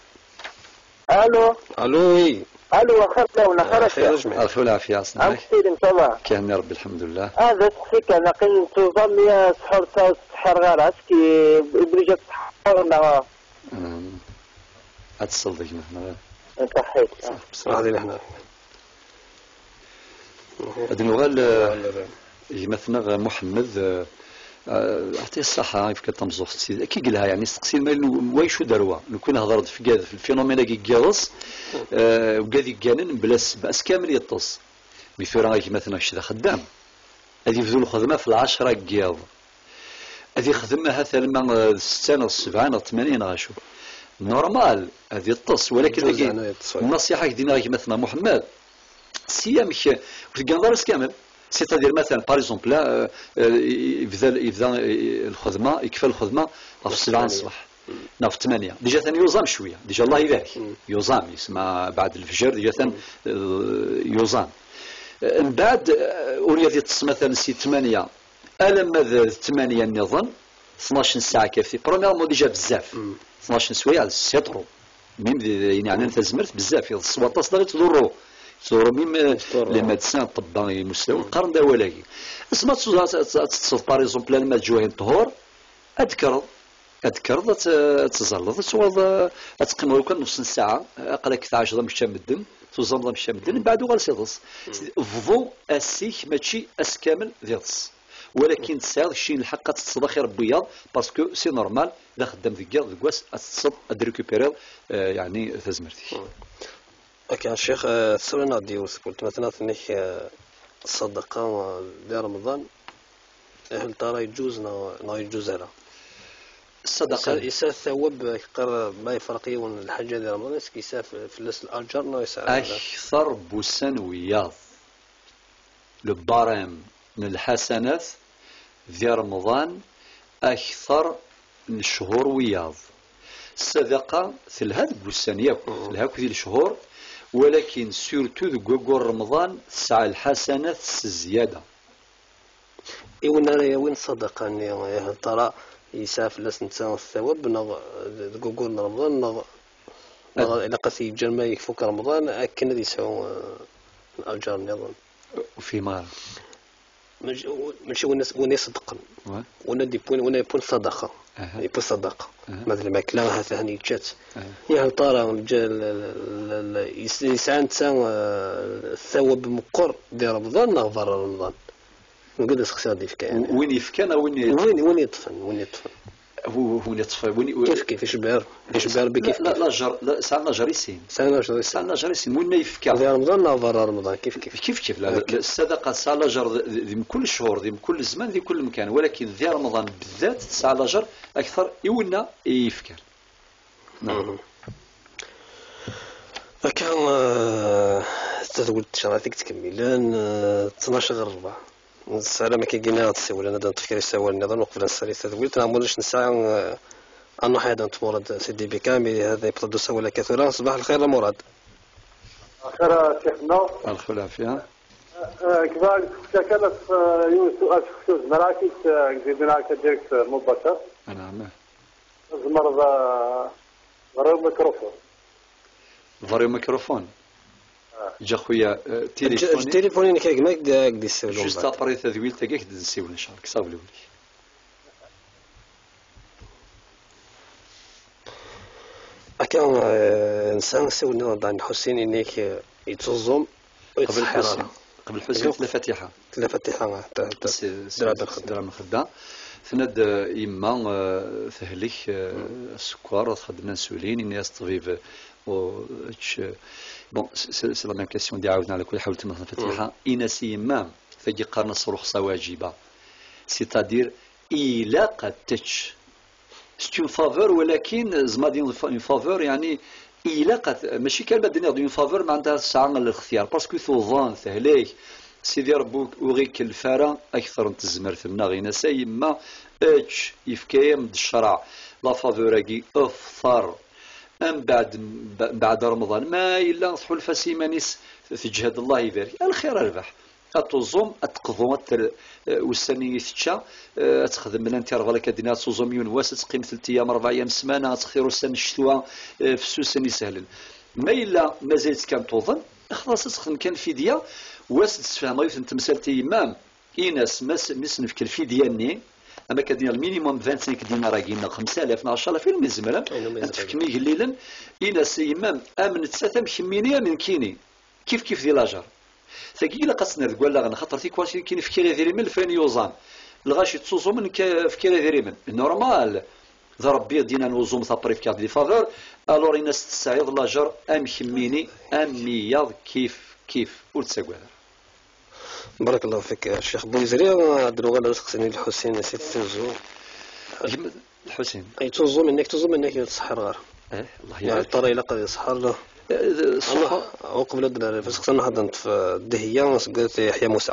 الو وي الو خير خير جميع الخير والعافية أصلا كان يا رب الحمد لله هذا تخيك أنا قيم توصل لي سحر غير عسكي بريجة سحر اتصل بك مثلا انت حيت هذه احنا هذا الوغال مثلا محمد اعطيه الصحه كيف كتمزوخ كي قالها يعني استقسي واي شو دروا نكون هضرت في كذا في الفينومينا كي كيغص وكادي كانن باس كامل يطص مثلا مثلا شي خدام هذه يبذلوا الخدمه في 10 كياض هذه خدمها ثلما 6 7 80 غاشو نورمال هذه الطص ولكن النصيحه كدينا مثلا محمد سيامك في الكندرس كامل سيتادير مثلا باغ اكزومبل يبدا الخدمه يكفى الخدمه في 7 الصباح في 8 ديجا ثاني يوزام شويه ديجا الله يبارك يوزام يسمى بعد الفجر ديجا ثاني يوزام من بعد اوريا يتص مثلا سي 8 الما 8 نظن 12 ساعه كافي بروميير ديجا بزاف 12 سوايع سيطرو ميم يعني انت زمرت بزاف الصوات صدر تضرو ميم لي ميدسان الطباء المستوى القرن دا ولاكي اسما تصل باغ اكزومبل لما تجوهين طهور اذكر تزرد تصوض تقيم لو كان نص ساعه اقل 10 مشى مدن توزم مشى مدن من بعد غير سيدص فضو اسيك ماشي اس كامل ديالص ولكن تساعد شي الحق تصدخ ربيض باسكو سي نورمال اذا خدام ديال كواس تصد ادريكوبيري يعني تزمرتي اوكي الشيخ السؤال ديال قلت مثلا ثنيك الصدقه ديال رمضان هل ترى يجوز لا يجوز لا الصدقه يسال ثواب قرر ما يفرق يون الحاجه ديال رمضان اسكي يساف فلوس الاجر لا يسال اكثر بسنويات لو بارام من الحسنات ديال رمضان أكثر من الشهور وياض الصدقة في الهاد بوسانية في الهاك ديال الشهور ولكن سورتو ذو رمضان تسعى الحسنات الزيادة إيوان أنا وين الصدقة هل ترى يساف لاس نتساوى الثواب ذو رمضان إلا قاسي جرما يكفوك رمضان أكن ذي يساوى الأجر نظام وفيما ماشي وين يصدقن وين يكون صدقه يكون صدقه مثل ما كلا هذا ثاني جات يعني طارا يسعى نتساوى الثواب مقر ديال رمضان نغفر رمضان نقول سخسي هذه الفكره وين يفكان وين يطفن هو يطفى كيف يشبر بكيف لا جر لا سالنا جريسين وين يفكا في رمضان نظر رمضان كيف لا الصدقه سالنا جر من كل الشهور من كل زمان في كل مكان ولكن في رمضان بالذات سالنا جر اكثر يولنا يفكر كان تقول شراتك تكملان 12/4 الساعة ما كيجينا تسول انا تفكير يساول النظام وقفنا السالي تقول تنعملش نساء انه حيدا انت مراد سيدي بكامل هذا يبطل ولا كثيرا. صباح الخير مراد. خير شيخنا. الخير والعافية. كذلك كانت سؤال خصوص مراكز جديدنا كديريكت مباشر. نعم. زمر ضرب ميكروفون. ضرب ميكروفون. جا خويا تليفوني اللي كيك ماك دي السيول. جوست ابري تذويل تاعك تسيول ان شاء الله كصاب لي. كان انسان سولنا عند حسين انك يتظم قبل الحسين الفاتحه درا الخدام ثند يما ثهلك السكر خدمنا نسولين الناس طبيب و بون سي لا ميم كيسيون دي عاودنا على كل حاولت نخدم الفاتحه انس يما فجي قرن الصروخ واجبه سيتادير الى قدتش ستون فافور ولكن زمادين اون فافور يعني الى قد ماشي كلمه دير اون فافور ما عندها الساعه الاختيار باسكو ثوظان ثهليك سيدي ربك وغيك الفرا اكثر نتزمر ثمنا غينا سيما اتش يفكايم د الشرع لا فافوراكي افطر ام بعد رمضان ما الا تحول فسيمانيس في جهاد الله يبارك الخير الربح اتوزم اتقضو والسني تشا تخدم من انت رغلا كدينا توزم يون واس تقيم 3 ايام 4 ايام سمانه تخيروا السن الشتوى في السوسن سهل ما الا مازالت كان توظن خلاص تخدم كان فديه واس تفهم غير تمثلتي امام ايناس نسنف الفديه اما كدينا المينيموم 25 دينار كاين 5000 10000 في المزمره انت فكمي قليلا ايناس امام امن تساتم كمينيه من كيني كيف ديال لاجر ثقيل إلا قصنا تقول لا خاطر تي كواشي كاين فكيري ذي من فين يوزان الغاشي تصوصو من فكيري ذي من نورمال ذا ربي دينا نوزوم ثابري في كارد لي فافور الور الناس تستعيض لاجر ام خميني ام مياض كيف ولتساكو هذا. بارك الله فيك الشيخ بويزري هضروا غير سقسيني الحسين سيت توزو الحسين اي توزو انك يتصحر غير الله يعلم الطريق لا قد يصحر له وقبل الدراري فسقسنا حد في الدهيه قلت يحيى موسى.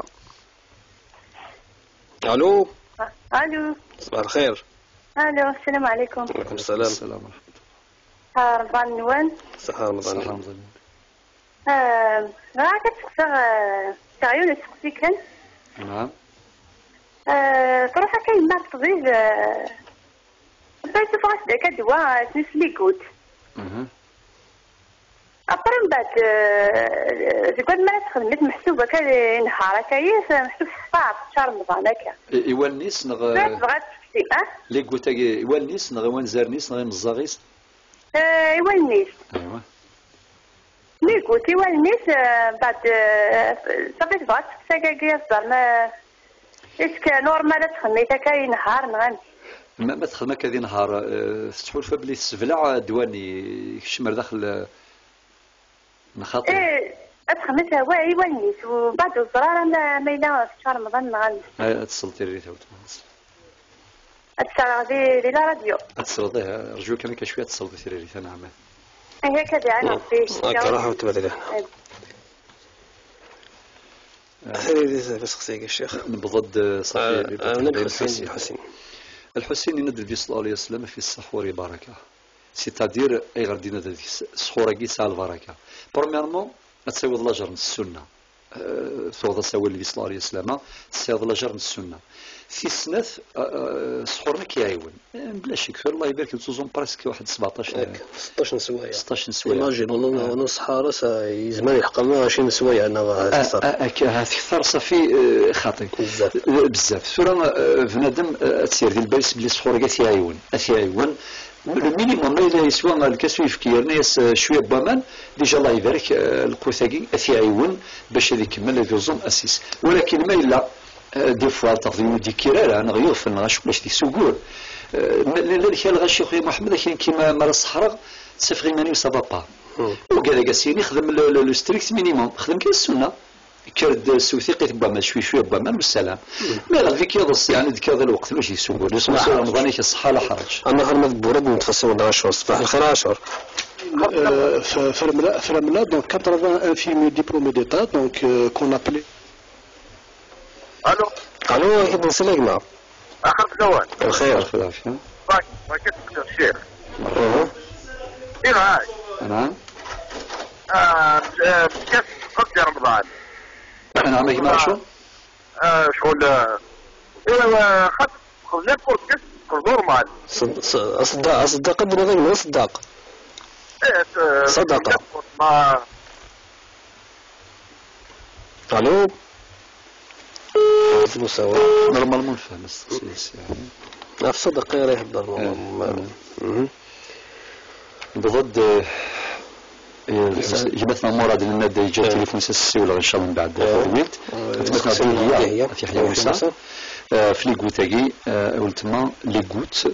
الو صباح الخير. الو السلام عليكم. وعليكم السلام. السلام ورحمه رمضان نوان صحه رمضان راك تسقسى تعيون تسقسي كان نعم تروح كاين مع الطبيب بغيت تفرش داك الدواء تنسلي كوت أبرا من بعد تقول ما تخدمت محسوبة كاين نهار كايس محسوب صعب شهر رمضان هكا يوالنيس نغ بغات تفسي لي قلت يوالنيس نغ وانزارنيس نغ مزاغيس يوالنيس ايوا مي قلت يوالنيس بعد صافي تبغات تفسي كاكيا زعما اسك نورمال تخدميت كاين نهار نغني ما تخدم هكا نهار تحول فبلي السبلع دواني كشمر داخل نخاطر اتخمسها واعي ونيس وبعد الزرارة ما إلا في شهر رمضان نغني اتصلتي ريتها اتصل دي لا راديو اتصلتيها ارجوك انا كشويه اتصلتي ريتها نعم هكذا انا في راح تبادل هذه بس خصيك الشيخ نبضد صافي الحسين النبي صلى الله عليه وسلم في السحور بركه سيتادير اي غردينا هذيك السحور كي سال البركه برومييرمون تساوي لاجر من السنه فوضى ساوي النبي صلى الله عليه وسلم تساوي لاجر من السنه في السنث سحورنا كيعيون بلا شك في الله يبارك توزون براسك واحد 17 سوايع 16 سوايع ايماجين نص حاره يزمان يحققنا 20 سوايع انا اكثر صافي خاطي بزاف سوره بنادم تسير ديال البايس بلي سحور كيعيون المينيموم ما يسوى الكسويف كيرنيس شويه بوامان ديجا الله يبارك الكوثاكي اثيعيون باش هذيك يكمل الجزم اسيس ولكن ما الا دي فوا تغذيو دي كيرار انا غيوف نغاش باش دي سوغور اللي كان غاشي خويا محمد كاين كيما مال الصحراء سفغي ماني سافا با وكذا كاسيني خدم لو ستريكت مينيموم خدم كاين السنه كرد سوثيقي بما شوي بما والسلام ما غاديك يضص يعني ذيك هذا الوقت واش يسول يسمى رمضان الصحة لا حرج أما غير ما برد نتفسر 10 صباح الخير 10 Fermela, donc 80 infirmiers diplômés d'État, donc qu'on appelait. الو الو كيف نسلك معه اخر دوان الخير العافية ما كتبت الشيخ اها ايه هاي نعم كيف قصدي رمضان نعم يا جماعة شو شغل ايه خذ كورس كيف نورمال صدق قدر غير صدق صدقة ما الو المساواة نورمالمون نفهم السياسي يعني في صدقة يريح الضرر بغض جبتنا مراد لنا جا تليفون ساسي ولا ان شاء الله من بعد فويت تبقى هي في حياه موسى في لي غوتاكي قلتما لي غوت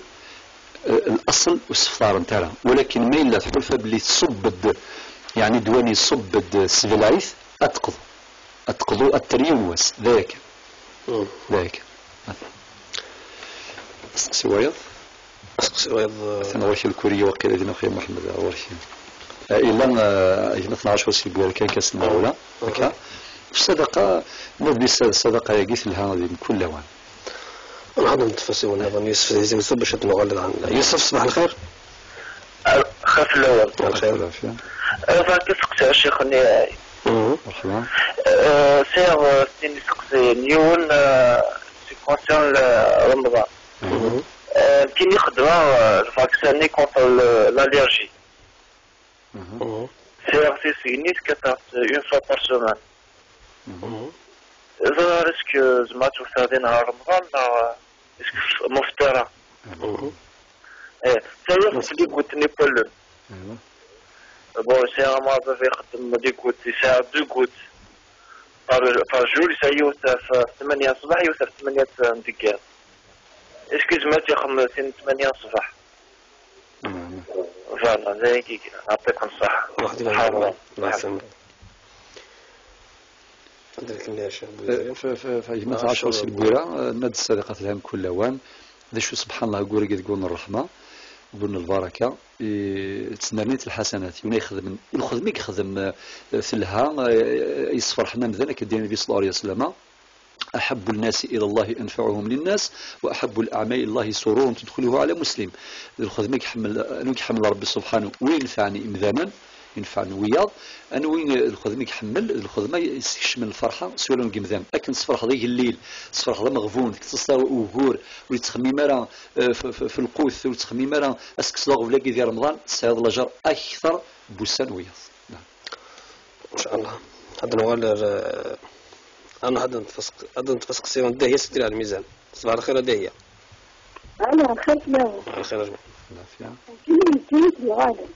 الاصل والصفار نتاعها ولكن ما الا تحلف بلي تصبد يعني دواني صبد السفلايث اتقضوا التريونوس ذاك اسقسي ويض ثنا واش الكوريه وقيل دينا خويا محمد واش الا 12 سيبوال كان كاسنا ولا هكا الصدقه نبي الصدقه يقيس لها من كل وان نعم نتفسر ايضا يوسف باش نغلط عن يوسف صباح الخير خاف الاول الخير العافيه فكيف سقسي الشيخ النهائي مرحبا سير سيني سقسي نيون سي كونسيون رمضان كي يخدموا الفاكسين كونتر الالرجي سي سينيت كتعطي اون فوا بار سومان إذا ريسك زعما توفى نهار رمضان ريسك مفترى تايا في لي قلت نيبولون بون سي ما يخدم دي كوت يساعد دو كوت بار جور يساعد في 8 صباح يوثر 8 دقائق اسكو زعما تيخدم 8 صباح فوالا زي كي نعطيكم الصحة الله يسلمك في 10 سبوره مد الصدقات لهم كل وان ذا شو سبحان الله يقول الرحمه يقول البركه تسنرنيت الحسنات يونا يخدم الخدمه يخدم في لها يصفر حنا مثلا كدير النبي صلى الله عليه وسلم أحب الناس إلى الله أنفعهم للناس وأحب الأعمال إلى الله سرورهم تدخله على مسلم الخدمة يحمل ربي سبحانه وينفعني إمذانا ينفعني وياض أنا وين الخدمة يحمل الخدمة يستشمل الفرحة سوالون قمذان لكن صفر هذيك الليل صفر هذا مغفون تصدر وجور ويتخمي مرة في القوث ويتخمي مرة أسكسلاغ ولا ديال رمضان سيد الأجر أكثر بوسان وياض إن شاء الله هذا نغير أنا هذا نتفسق سيون داهية ستير على الميزان صباح الخير داهية أنا خير له الخير أجمع كيف الغالب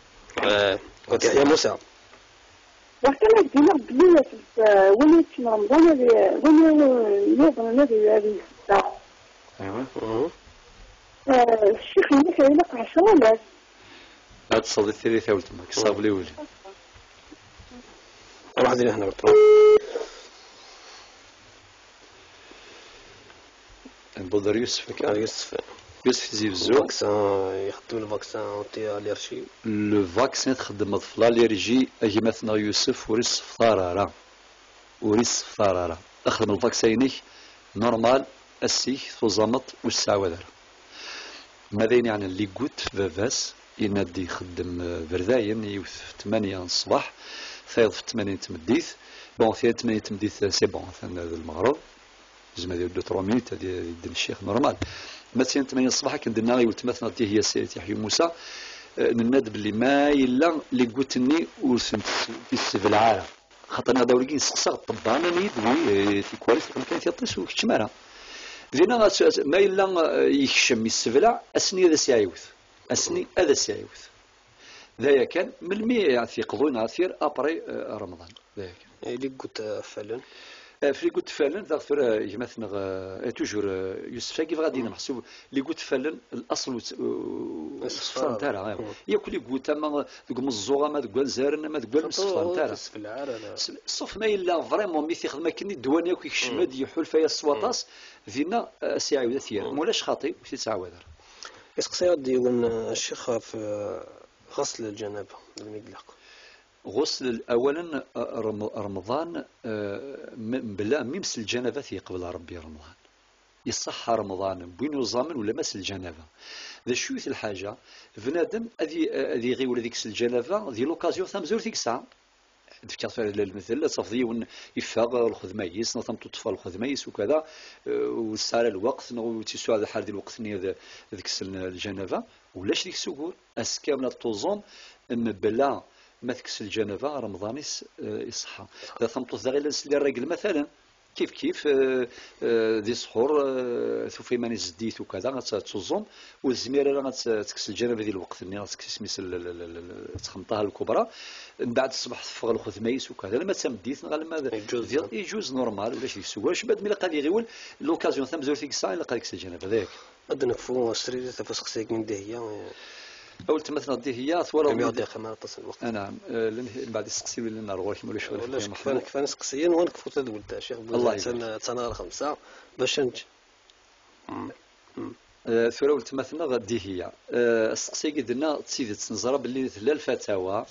قلت يحيى موسى وحنا دينا بلي وليت في رمضان وين يظن هذه الساعة ايوا الشيخ هناك يلقى 10 ناس هاد تصدي الثلاثة ولتماك صاب لي ولي واحد اللي هنا نبودر يوسف يوسف زي بزاف الفاكسان يخدم الفاكسان أنتي أليرجي لو فاكسين تخدم في الاليرجي اجي مثلا يوسف وريس فطارارا اخدم الفاكسينيك نورمال السيخ توزمط والسعودة ماذا يعني اللي قلت فافاس ينادي يخدم برداين يوث 8 الصباح ثايض في 8 تمديث بون في 8 تمديث سي بون هذا المغرب زعما ديال 2 مينوت هذه يدير الشيخ نورمال مثلا 8 الصباح كنديرنا قلت مثلا هي سيدي يحيى موسى نناد باللي ما الا اللي قلتني وسنت في السيف العالم خاطرنا داولكين سقسا الطبانه نيد في كواليس كان تيطيش وكتمارا دينا ما الا يخشم السفلع اسني هذا سيعيوث اسني هذا سيعيوث ذايا كان من المي يعطي قضون عثير ابري رمضان ذاك اللي قلت فعلا في قلت فعلا تغفر مثلا توجور يوسف كيف غادي نحسب اللي قلت فعلا الاصل الصفر نتاعها ياكل قلت ما تقول الزوغه ما تقول زارنا ما تقول الصفر نتاعها الصف ما الا فريمون ميثي خدمه كني الدوانيه كيشمد يحول فيا السواطاس فينا ساعه ولا ثير مولاش خاطي وشي تعاود يسقسي ديال الشيخ في غسل الجنابه المطلق غسل اولا رمضان بلا ميمس الجنابه قبل ربي رمضان يصح رمضان بين نظام ولا مس الجنابه ذا شويه الحاجه بنادم هذه غير ولا ديك الجنابه ذي لوكازيون ثم زور ديك الساعه تفكر في المثل صافي يفاق الخدمه يس نظام تطفى الخدمه يس وكذا وسال الوقت وتسوى هذا حال الوقت ذيك الجنابه ولاش ديك السكور اسكامنا الطوزون بلا ما تكس الجنابه رمضان يصحى اذا ثمطوا غير الراجل مثلا كيف دي سحور ثوفي ماني زديت وكذا غتزوم والزميره غتكس الجنابه ديال الوقت اللي غتكس سميس تخمطها الكبرى من بعد الصباح تفغ الخدميس وكذا لما تمديت غالما يجوز نورمال ولا شي سوا واش بعد ملي قال غير لوكازيون ثم زور فيك الساعه الا قال لك الجنابه ذاك غادي نكفو سريره تفسخ من دهيه أول تمثل هي ثورة دقيقة ما تصل الوقت. نعم بعد السقسي ولا نروح ولا شو ولا كفانا سقسيين ونكفو تدول تاع شيخ الله تنهار 5 باش نجي. ثورة أول تمثلنا غادي هي السقسي قدرنا تسيد تنزرب باللي ثلاث الفتاوى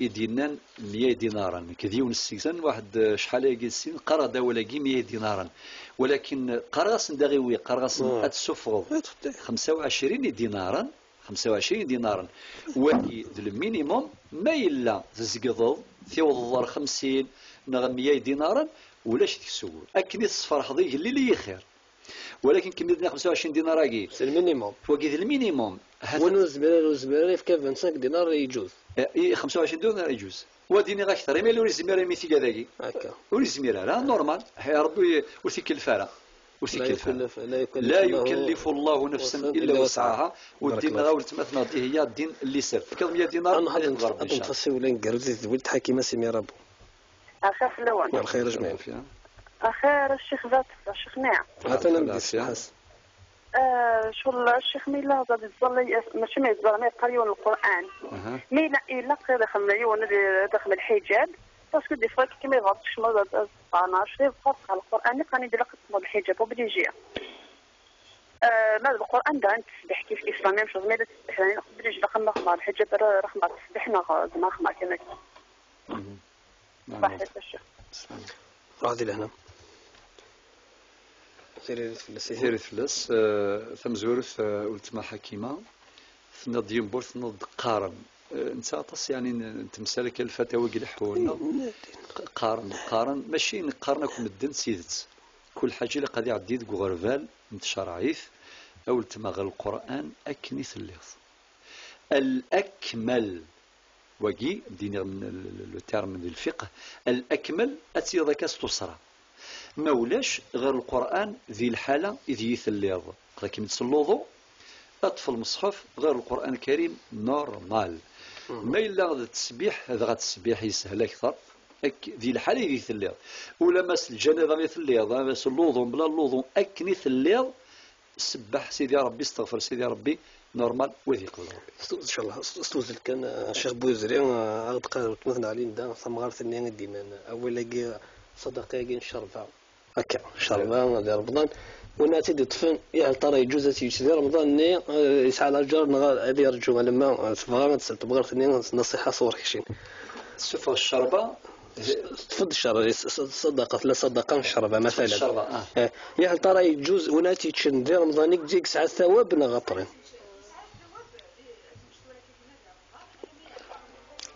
يدينا 100 دينارا كذيون السيزن واحد شحال يجلسين قرا دا ولا 100 دينارا ولكن قراص دغيوي قراص اتسفغ 25 دينارا 25 دينارا وهي المينيموم ما إلا تزقضض ثيوضر 50 نغ 100 دينارا ولاش ديك السوق أكني تصفر حظي اللي خير ولكن كمية 25 دينار كي سي المينيموم فوقي المينيموم ونوزبير في 25 دينار يجوز 25 دينار يجوز وديني غا اكثر ما يوري زميره ميثي كذاكي هكا وري زميره لا نورمال حي ربي وثيك الفاره لا يكلف الله نفسا الا وسعها والدين غاولت مثلا هي الدين اللي سر كم 100 دينار انا هذا نفسي ولا نقرز ولد حكيمه سمي ربو اخاف اللون الخير جميع اخير الشيخ ذات الشيخ نعم عطنا الحاس شو الشيخ ميلا زاد يصلي ماشي ما يصلي ما يقريون القران ميلا الا قرا خمليون داخل الحجاب باسكو دي فوا كي ما يغطش ما طاناش في فقه القران كان يدير قسم الحجاب وبليجيا ما القران دا تسبح كيف الاسلام مش ما تسبح يعني بليجي رقم الحجاب رقم تسبحنا زعما خما كما صح الشيخ راضي لهنا سيري فلس ثم زورث ولتما حكيمه ثنا ديون بورث نض قارن انت عطس يعني انت مسالك الفتاوى قال حولنا قارن ماشي نقارنكم الدين سيدت كل حاجه اللي قد يعدي غرفال متشرعيف اول تما القران اكنيث اللفظ الاكمل وجي ديني من الترم ديال الفقه الاكمل اتي ذاك استصرا مولاش غير القران ذي الحاله اذ يثليض كيما تسلوضو اطفال المصحف غير القران الكريم نورمال ما الا التسبيح هذا غا التسبيح يسهل اكثر ذي الحاله اذ يثليض ولا مس الجنابه يثليض مس اللوضو بلا اللوضو اكني ثليض سبح سيدي ربي استغفر سيدي ربي نورمال وذي قبل ان شاء الله استوزل كان الشيخ بوزري غاد قال تمثل عليه دا ثم غارت اني ديما اول صدقه الشربه هكا شربه ديال رمضان وناتي دفن يا ترى يجوز يشدي رمضان ني يسعى الجار هذه يرجو لما فغا تبغى ثاني نصيحه صور كشين صفر الشربه تفضل الشربه صدقه لا صدقه الشربه مثلا الشربه يا ترى يجوز وناتي تشدي رمضان يجيك ساعه ثواب غطرين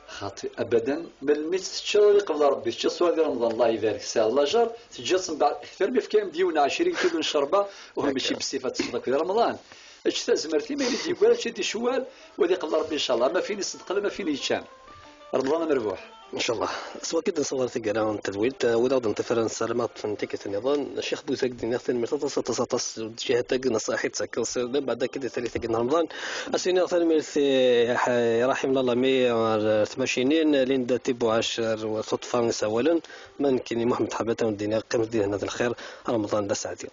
خاطئ ابدا بل متشري قبل ربي تشسوا ديال رمضان الله يبارك سال الله جار تجسم بعد اكثر من كام ديونا 20 كيلو شربه وهم ماشي بصفه تصدق في رمضان اش تزمرتي ما يجي يقول شي دي شوال ودي قبل ربي ان شاء الله ما فيني صدق ما فيني يشام رمضان مربوح ان شاء الله. سواء كده صور تقرا التدوير ودا نتفرن السلامات في نتيجة النظام الشيخ بوزاك دينا ثاني مرتضى تصاتص جهة تاق نصائح تسكر بعد كده ثالثة قد رمضان السنة ثاني مرث رحم الله مي ثماشينين لين تبو 10 وصدفة اولا من كني محمد حبته والدنيا قيمة دين هذا الخير رمضان ده سعدي.